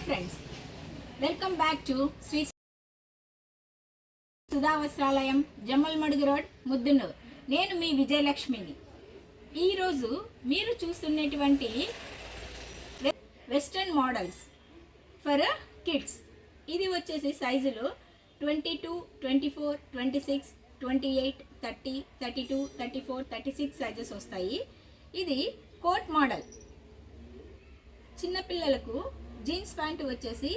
Friends, welcome back to Shri Sudha Vastralayam, Jammalamadugu road, Muddanur. నేను మీ విజయలక్ష్మిని. ఈరోజు మీరు చూస్తున్నటువంటి వెస్ట్రన్ మోడల్స్ ఫర్ కిడ్స్. ఇది వచ్చేసి సైజులు 22, 24, 26, 28, 30, 32, 34, 36 సైజెస్ వస్తాయి. ఇది కోట్ మోడల్. చిన్నపిల్లలకు జీన్స్ ప్యాంట్ వచ్చేసి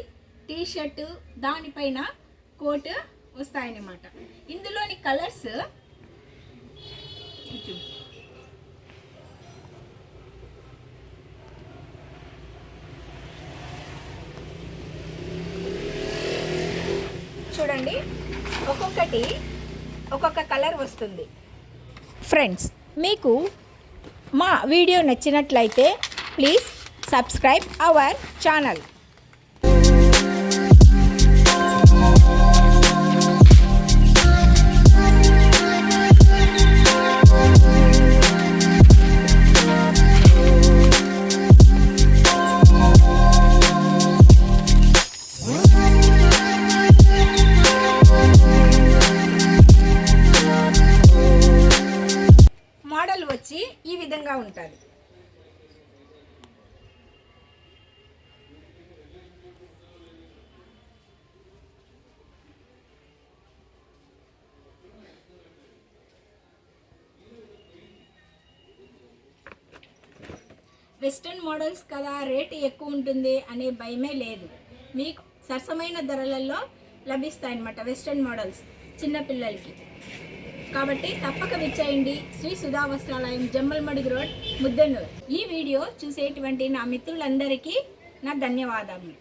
టీ షర్ట్, దానిపైన కోట్ వస్తాయన్నమాట. ఇందులోని కలర్స్ చూడండి, ఒక్కొక్కటి ఒక్కొక్క కలర్ వస్తుంది. ఫ్రెండ్స్, మీకు మా వీడియో నచ్చినట్లయితే please subscribe our channel. Model వచ్చి ఈ విధంగా ఉంటుంది. వెస్ట్రన్ మోడల్స్ కదా, రేటు ఎక్కువ ఉంటుంది అనే భయమే లేదు. మీకు సరసమైన ధరలలో లభిస్తాయన్నమాట వెస్ట్రన్ మోడల్స్ చిన్నపిల్లలకి. కాబట్టి తప్పక విచ్చేయండి శ్రీ సుధా వస్త్రాలయం, జమ్మలమడుగు రోడ్, ముద్దనూర్. ఈ వీడియో చూసేటువంటి నా మిత్రులందరికీ నా ధన్యవాదాలు.